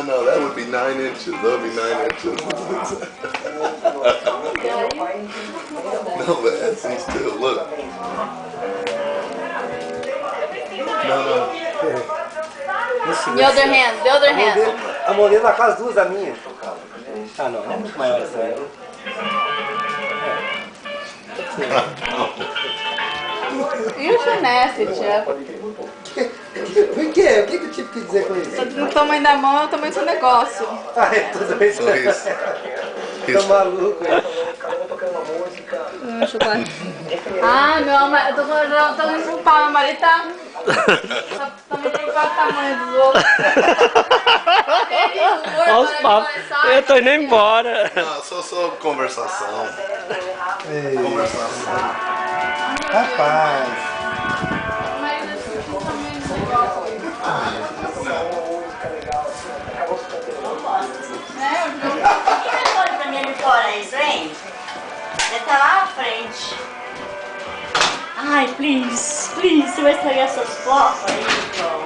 No, that would be 9 inches. That would be 9 inches. No, but Edson still, look. No. The other hand. A modelo é quase duas da minha. Ah, não, é muito maior essa aí. You should nasty, Jeff. Por quê? O que eu tive que dizer com isso? O tamanho da mão é o tamanho do seu negócio. Ah, é tudo isso. Tô maluco, Chocolate. Ah, meu amor, eu tô indo pro pau, meu marido tá... Também tem qual o tamanho dos outros. Olha os papos. Eu tô indo embora. Não, só conversação. Ei. Conversação. Rapaz. Mas assim, o tamanho do negócio. Pra mim ali fora isso, hein? Ele tá lá à frente. Ai, please, você vai estragar essas fotos aí, João.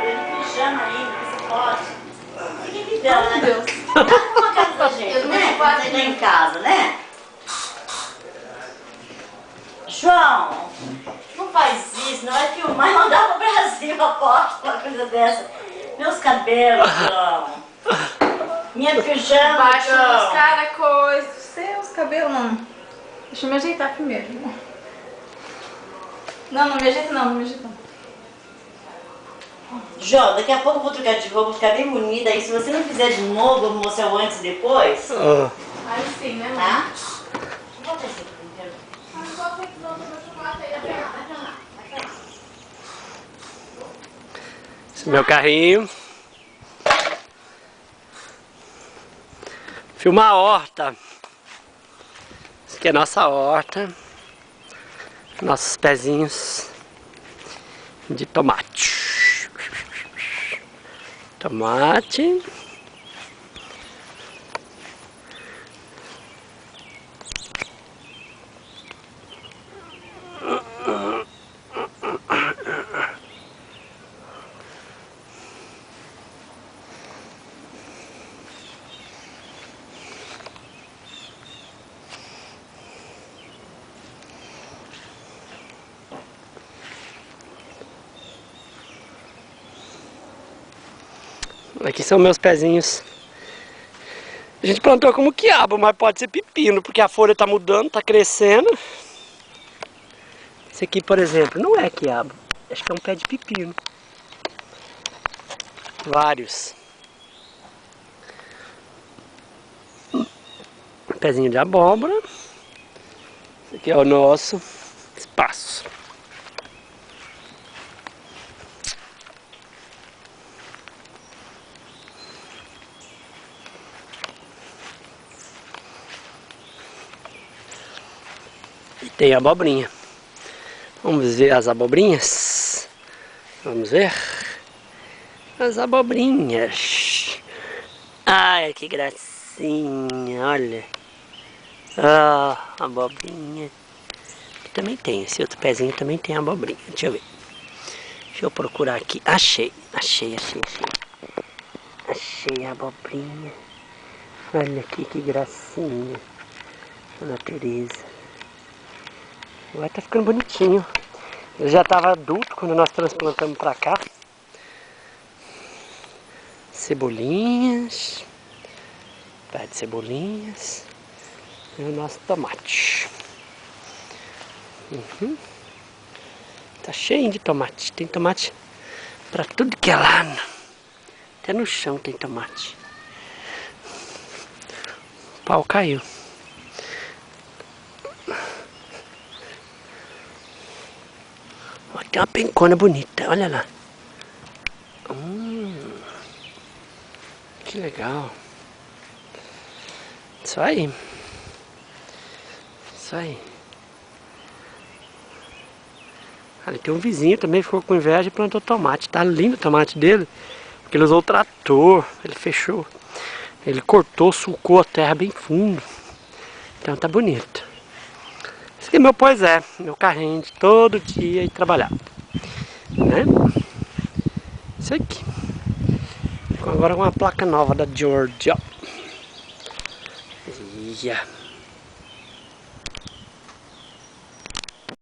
Ele pijama ainda, você pode. Fique lidando, né? Deus. Dá uma casa da gente, né? Quando você tá em casa, né? João, não faz isso, não vai filmar e mandar pro Brasil, aposto, uma coisa dessa. Meus cabelos, João. Minha pijama, Baixa João. os caras, coisa. Seus cabelos, não. Deixa eu me ajeitar primeiro. Não me ajeita não, João, daqui a pouco eu vou trocar de roupa, ficar bem bonita. Aí se você não fizer de novo, eu vou mostrar o antes e depois. Aí sim, né? Tá? Bota esse aqui primeiro. Esse é meu carrinho. Filmar a horta. Essa aqui é a nossa horta. Nossos pezinhos de tomate. Tomate. Aqui são meus pezinhos. A gente plantou como quiabo, mas pode ser pepino, porque a folha tá mudando, tá crescendo. Esse aqui, por exemplo, não é quiabo. Acho que é um pé de pepino. Vários. Um pezinho de abóbora. Esse aqui é o nosso espaço. E tem abobrinha. Vamos ver as abobrinhas. Vamos ver. As abobrinhas. Ai, que gracinha, olha. Ah, abobrinha. Aqui também tem, esse outro pezinho também tem abobrinha. Deixa eu ver. Deixa eu procurar aqui. Achei a abobrinha. Olha aqui que gracinha. Dona Teresa. Agora tá ficando bonitinho. Ele já estava adulto quando nós transplantamos pra cá. Cebolinhas. Pé de cebolinhas. E o nosso tomate. Tá cheio de tomate. Tem tomate pra tudo que é lado. Até no chão tem tomate. O pau caiu. Tem uma pencona bonita, olha lá. Que legal. Isso aí. Ali tem um vizinho também, ficou com inveja e plantou tomate. Tá lindo o tomate dele, porque ele usou o trator, ele fechou. Ele cortou, sulcou a terra bem fundo. Então tá bonito. Esse aqui é meu poisé, meu carrinho de todo dia ir trabalhar, né? Isso aqui. Agora com uma placa nova da Georgia. Yeah.